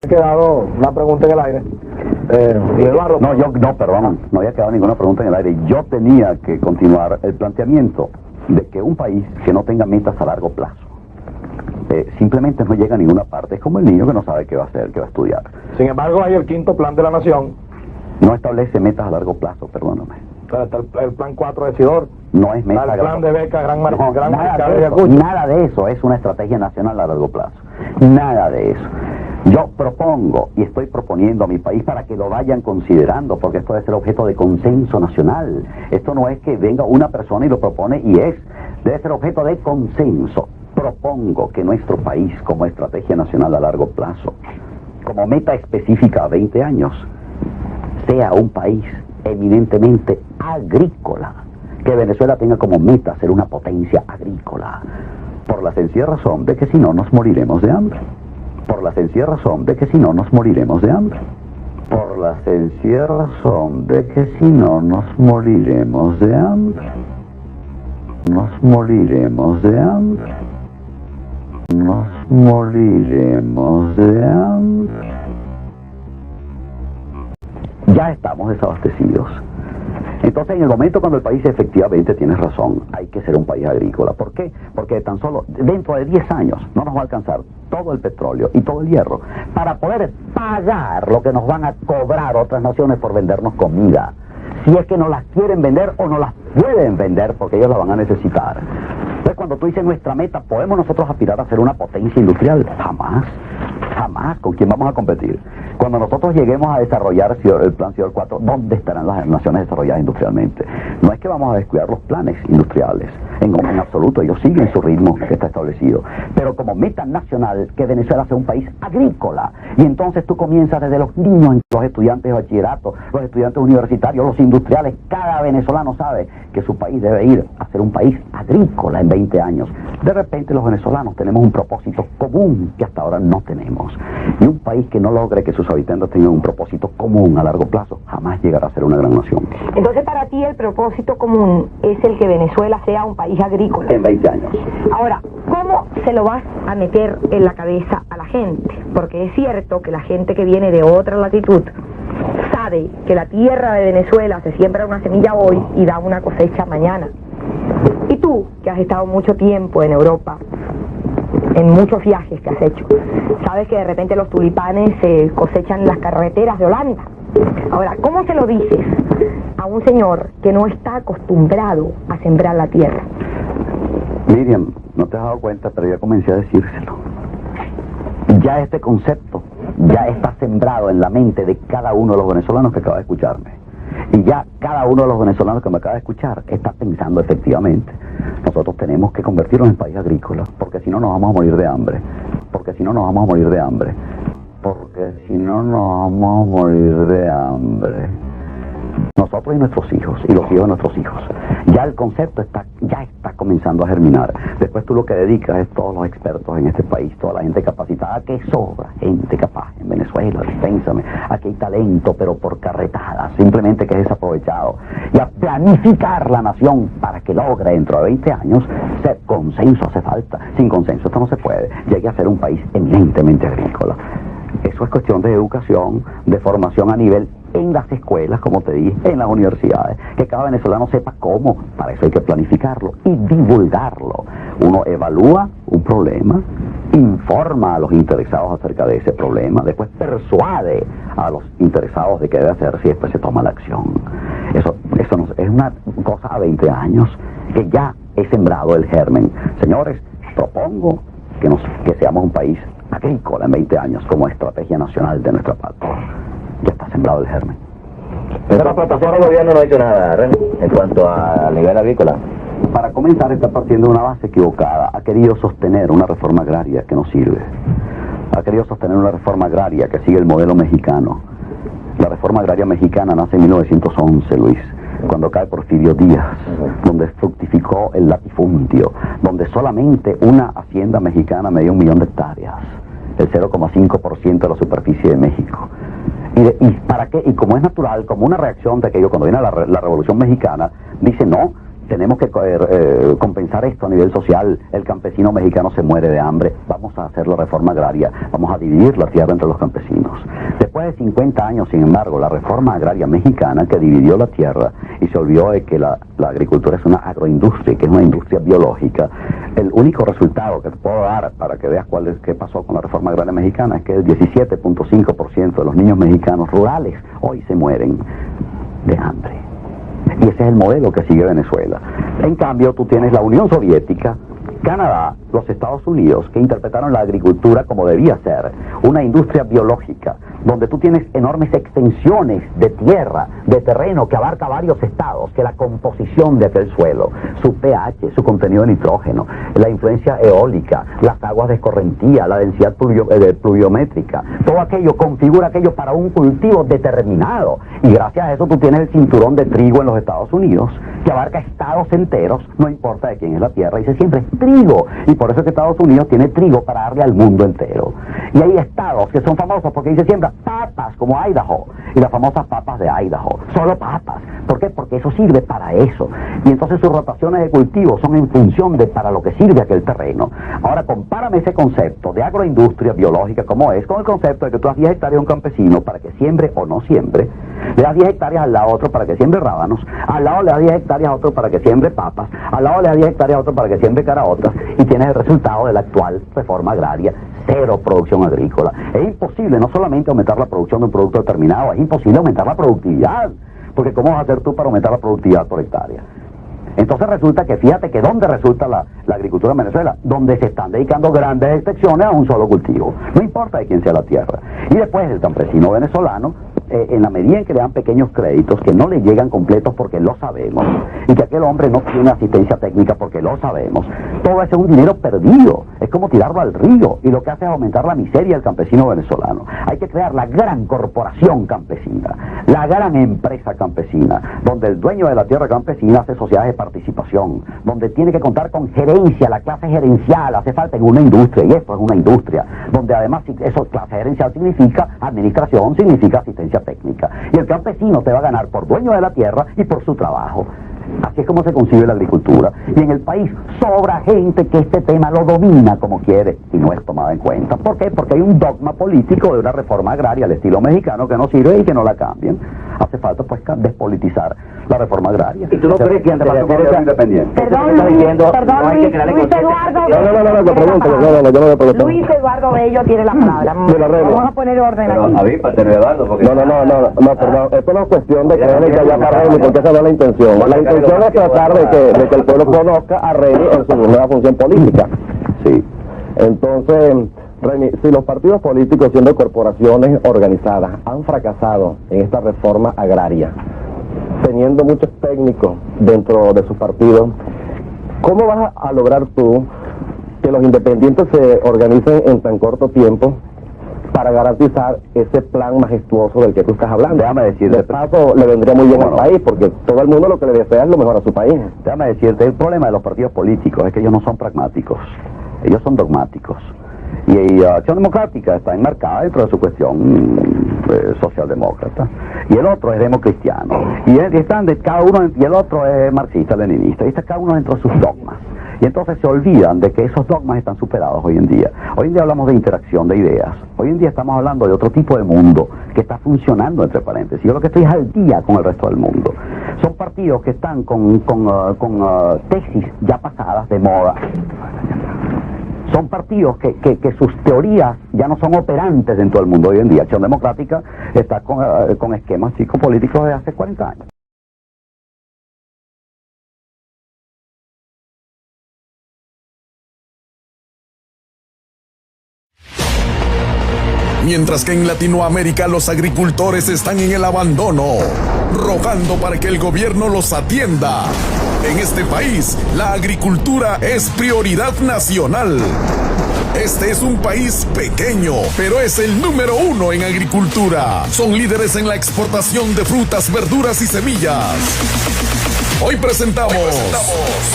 quedado una pregunta en el aire. Eduardo. No, perdón, no había quedado ninguna pregunta en el aire. Yo tenía que continuar el planteamiento de que un país que no tenga metas a largo plazo simplemente no llega a ninguna parte. Es como el niño que no sabe qué va a hacer, qué va a estudiar. Sin embargo, hay el quinto plan de la nación. No establece metas a largo plazo, perdóname. Está el plan 4 de Sidor. No es meta. El plan de beca, nada de eso es una estrategia nacional a largo plazo. Nada de eso. Yo propongo y estoy proponiendo a mi país para que lo vayan considerando, porque esto debe ser objeto de consenso nacional. Esto no es que venga una persona y lo propone y debe ser objeto de consenso. Propongo que nuestro país, como estrategia nacional a largo plazo, como meta específica a 20 años, sea un país eminentemente agrícola, que Venezuela tenga como meta ser una potencia agrícola, por la sencilla razón de que si no nos moriremos de hambre. Por la sencilla razón de que si no nos moriremos de hambre. Por la sencilla razón de que si no nos moriremos de hambre. Nos moriremos de hambre. Nos moriremos de hambre. Ya estamos desabastecidos. Entonces, en el momento cuando el país efectivamente tiene razón, hay que ser un país agrícola. ¿Por qué? Porque tan solo dentro de 10 años no nos va a alcanzar todo el petróleo y todo el hierro para poder pagar lo que nos van a cobrar otras naciones por vendernos comida. Si es que no las quieren vender o no las pueden vender porque ellos la van a necesitar. Entonces, cuando tú dices nuestra meta, ¿podemos nosotros aspirar a ser una potencia industrial? Jamás. Jamás. ¿Con quién vamos a competir? Cuando nosotros lleguemos a desarrollar el plan Sidor 4, ¿dónde estarán las naciones desarrolladas industrialmente? No es que vamos a descuidar los planes industriales, en absoluto, ellos siguen su ritmo que está establecido. Pero como meta nacional, que Venezuela sea un país agrícola. Y entonces tú comienzas desde los niños, los estudiantes de bachillerato, los estudiantes universitarios, los industriales. Cada venezolano sabe que su país debe ir a ser un país agrícola en 20 años. De repente los venezolanos tenemos un propósito común que hasta ahora no tenemos. Y un país que no logre que sus habitantes tengan un propósito común a largo plazo, jamás llegará a ser una gran nación. Entonces, para ti el propósito común es el que Venezuela sea un país agrícola. En 20 años. Ahora, ¿cómo se lo vas a meter en la cabeza a la gente? Porque es cierto que la gente que viene de otra latitud sabe que la tierra de Venezuela se siembra una semilla hoy y da una cosecha mañana. Y tú, que has estado mucho tiempo en Europa, en muchos viajes que has hecho, sabes que de repente los tulipanes se cosechan en las carreteras de Holanda. Ahora, ¿cómo se lo dices a un señor que no está acostumbrado a sembrar la tierra? Miriam, no te has dado cuenta, pero ya comencé a decírselo. Ya este concepto ya está sembrado en la mente de cada uno de los venezolanos que acaba de escucharme. Y ya cada uno de los venezolanos que me acaba de escuchar está pensando efectivamente, nosotros tenemos que convertirnos en país agrícola, porque si no nos vamos a morir de hambre. Porque si no nos vamos a morir de hambre. Porque si no nos vamos a morir de hambre. Nosotros y nuestros hijos, y los hijos de nuestros hijos. Ya el concepto ya está comenzando a germinar. Después tú lo que dedicas es todos los expertos en este país, toda la gente capacitada, que sobra gente capaz en Venezuela, dispénsame. Aquí hay talento, pero por carretadas, simplemente que es desaprovechado. Y a planificar la nación para que logre dentro de 20 años ser consenso hace falta. Sin consenso esto no se puede. Llegue a ser un país eminentemente agrícola. Eso es cuestión de educación, de formación a nivel en las escuelas, como te dije, en las universidades, que cada venezolano sepa cómo. Para eso hay que planificarlo y divulgarlo. Uno evalúa un problema, informa a los interesados acerca de ese problema, después persuade a los interesados de qué debe hacerse y después se toma la acción. Eso no, es una cosa a 20 años que ya he sembrado el germen. Señores, propongo que seamos un país agrícola en 20 años como estrategia nacional de nuestra patria. Ya está sembrado el germen. Pero la plataforma del gobierno no ha hecho nada, Ren, en cuanto a nivel agrícola. Para comenzar, está partiendo de una base equivocada. Ha querido sostener una reforma agraria que no sirve. Ha querido sostener una reforma agraria que sigue el modelo mexicano. La reforma agraria mexicana nace en 1911, Luis, cuando cae Porfirio Díaz, donde fructificó el latifundio, donde solamente una hacienda mexicana medía 1 millón de hectáreas, el 0,5% de la superficie de México. ¿Y para qué? Y como es natural, como una reacción de aquello, cuando viene la Revolución Mexicana, dice no, tenemos que compensar esto a nivel social. El campesino mexicano se muere de hambre. Vamos a hacer la reforma agraria, vamos a dividir la tierra entre los campesinos. Después de 50 años, sin embargo, la reforma agraria mexicana que dividió la tierra y se olvidó de que la agricultura es una agroindustria, que es una industria biológica. El único resultado que te puedo dar para que veas qué pasó con la reforma agraria mexicana es que el 17.5% de los niños mexicanos rurales hoy se mueren de hambre. Y ese es el modelo que sigue Venezuela. En cambio, tú tienes la Unión Soviética, Canadá, los Estados Unidos, que interpretaron la agricultura como debía ser, una industria biológica, donde tú tienes enormes extensiones de tierra, de terreno que abarca varios estados, que la composición de aquel suelo, su pH, su contenido de nitrógeno, la influencia eólica, las aguas de escorrentía, la densidad pluviométrica, todo aquello configura aquello para un cultivo determinado. Y gracias a eso tú tienes el cinturón de trigo en los Estados Unidos, que abarca estados enteros, no importa de quién es la tierra, y se siembra trigo. Y por eso es que Estados Unidos tiene trigo para darle al mundo entero. Y hay estados que son famosos porque ahí se siembra papas, como Idaho, y las famosas papas de Idaho, solo papas. ¿Por qué? Porque eso sirve para eso. Y entonces sus rotaciones de cultivo son en función de para lo que sirve aquel terreno. Ahora compárame ese concepto de agroindustria biológica como es, con el concepto de que tú das 10 hectáreas a un campesino para que siembre o no siembre, le das 10 hectáreas al lado a otro para que siembre rábanos, al lado le das 10 hectáreas a otro para que siembre papas, al lado le das 10 hectáreas a otro para que siembre caraotas, y tienes el resultado de la actual reforma agraria: cero producción agrícola. Es imposible no solamente aumentar la producción de un producto determinado, es imposible aumentar la productividad, porque ¿cómo vas a hacer tú para aumentar la productividad por hectárea? Entonces resulta que, fíjate que ¿dónde resulta la agricultura en Venezuela? Donde se están dedicando grandes extensiones a un solo cultivo, no importa de quién sea la tierra. Y después el campesino venezolano, en la medida en que le dan pequeños créditos que no le llegan completos porque lo sabemos, y que aquel hombre no tiene asistencia técnica porque lo sabemos, todo ese es un dinero perdido, es como tirarlo al río, y lo que hace es aumentar la miseria del campesino venezolano. Hay que crear la gran corporación campesina, la gran empresa campesina, donde el dueño de la tierra campesina hace sociedades de participación, donde tiene que contar con gerencia, la clase gerencial hace falta en una industria, y esto es una industria, donde además eso, clase gerencial significa administración, significa asistencia técnica, y el campesino te va a ganar por dueño de la tierra y por su trabajo. Así es como se concibe la agricultura, y en el país sobra gente que este tema lo domina como quiere y no es tomada en cuenta. ¿Por qué? Porque hay un dogma político de una reforma agraria al estilo mexicano que no sirve y que no la cambien. Hace falta pues despolitizar la reforma agraria. ¿Y tú no crees que ante independiente? Perdón, Luis Eduardo. Luis Eduardo Bello tiene la palabra. Vamos a poner orden aquí. Avípate, Eduardo, porque... No, perdón, esto no es cuestión de creerle que haya para Reni, porque esa no es la intención. La intención es tratar de que el pueblo conozca a Reni en su nueva función política. Sí. Entonces, Reni, si los partidos políticos, siendo corporaciones organizadas, han fracasado en esta reforma agraria, teniendo muchos técnicos dentro de sus partidos, ¿cómo vas a lograr tú que los independientes se organicen en tan corto tiempo para garantizar ese plan majestuoso del que tú estás hablando? Déjame decirte, de paso le vendría muy bien al país, porque todo el mundo lo que le desea es lo mejor a su país. Déjame decirte, el problema de los partidos políticos es que ellos no son pragmáticos, ellos son dogmáticos. Y Acción Democrática está enmarcada dentro de su cuestión socialdemócrata, y el otro es democristiano, y están de cada uno, y el otro es marxista-leninista, y está cada uno dentro de sus dogmas. Y entonces se olvidan de que esos dogmas están superados hoy en día. Hoy en día hablamos de interacción de ideas. Hoy en día estamos hablando de otro tipo de mundo que está funcionando, entre paréntesis. Yo lo que estoy es al día con el resto del mundo. Son partidos que están con tesis ya pasadas de moda. Son partidos que sus teorías ya no son operantes dentro del mundo hoy en día. Acción Democrática está con esquemas psicopolíticos de hace 40 años. Mientras que en Latinoamérica los agricultores están en el abandono, rogando para que el gobierno los atienda. En este país, la agricultura es prioridad nacional. Este es un país pequeño, pero es el número 1 en agricultura. Son líderes en la exportación de frutas, verduras y semillas. Hoy presentamos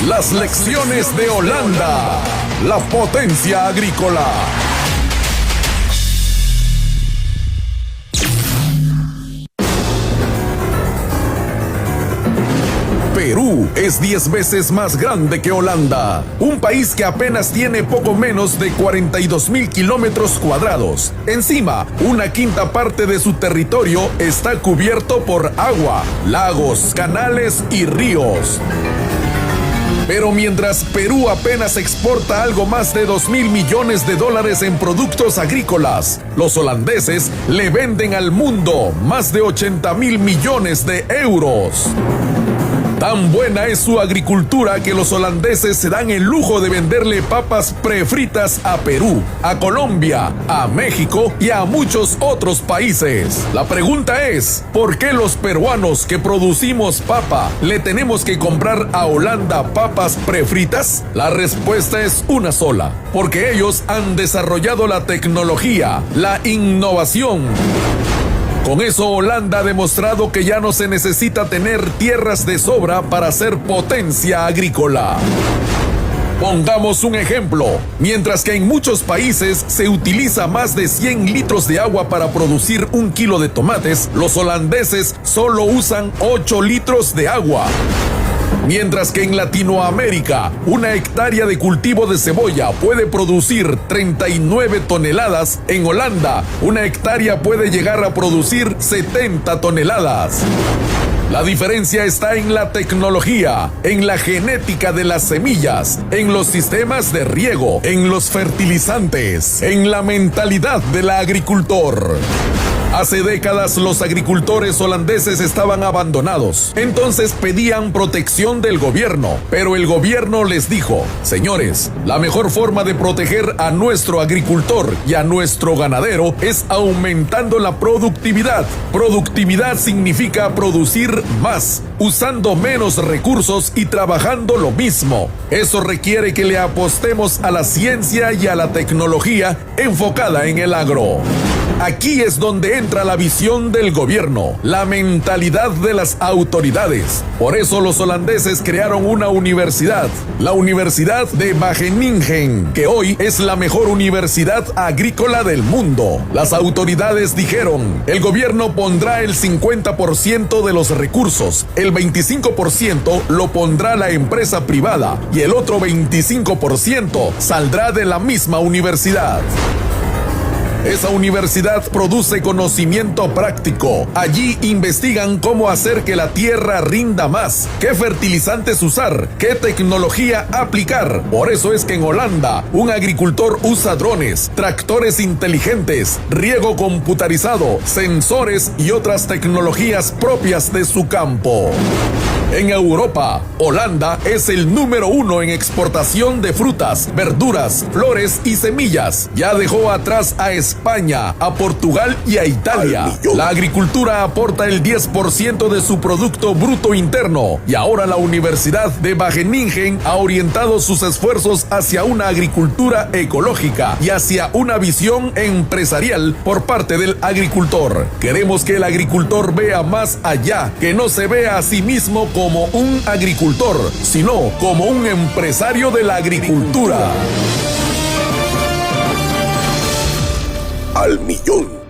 las lecciones de Holanda, la potencia agrícola. Perú es 10 veces más grande que Holanda, un país que apenas tiene poco menos de 42.000 kilómetros cuadrados. Encima, una quinta parte de su territorio está cubierto por agua, lagos, canales y ríos. Pero mientras Perú apenas exporta algo más de 2.000 millones de dólares en productos agrícolas, los holandeses le venden al mundo más de 80.000 millones de euros. Tan buena es su agricultura que los holandeses se dan el lujo de venderle papas prefritas a Perú, a Colombia, a México y a muchos otros países. La pregunta es, ¿por qué los peruanos que producimos papa le tenemos que comprar a Holanda papas prefritas? La respuesta es una sola, porque ellos han desarrollado la tecnología, la innovación. Con eso, Holanda ha demostrado que ya no se necesita tener tierras de sobra para ser potencia agrícola. Pongamos un ejemplo. Mientras que en muchos países se utiliza más de 100 litros de agua para producir 1 kilo de tomates, los holandeses solo usan 8 litros de agua. Mientras que en Latinoamérica, una hectárea de cultivo de cebolla puede producir 39 toneladas, en Holanda, una hectárea puede llegar a producir 70 toneladas. La diferencia está en la tecnología, en la genética de las semillas, en los sistemas de riego, en los fertilizantes, en la mentalidad del agricultor. Hace décadas los agricultores holandeses estaban abandonados, entonces pedían protección del gobierno, pero el gobierno les dijo: señores, la mejor forma de proteger a nuestro agricultor y a nuestro ganadero es aumentando la productividad. Productividad significa producir más, usando menos recursos y trabajando lo mismo. Eso requiere que le apostemos a la ciencia y a la tecnología enfocada en el agro. Aquí es donde entra la visión del gobierno, la mentalidad de las autoridades. Por eso los holandeses crearon una universidad, la Universidad de Wageningen, que hoy es la mejor universidad agrícola del mundo. Las autoridades dijeron: el gobierno pondrá el 50% de los recursos, el 25% lo pondrá la empresa privada y el otro 25% saldrá de la misma universidad. Esa universidad produce conocimiento práctico. Allí investigan cómo hacer que la tierra rinda más, qué fertilizantes usar, qué tecnología aplicar. Por eso es que en Holanda, un agricultor usa drones, tractores inteligentes, riego computarizado, sensores y otras tecnologías propias de su campo. En Europa, Holanda es el número 1 en exportación de frutas, verduras, flores y semillas. Ya dejó atrás a España, a Portugal y a Italia. La agricultura aporta el 10% de su Producto Bruto Interno y ahora la Universidad de Wageningen ha orientado sus esfuerzos hacia una agricultura ecológica y hacia una visión empresarial por parte del agricultor. Queremos que el agricultor vea más allá, que no se vea a sí mismo como un agricultor, sino como un empresario de la agricultura. Al millón.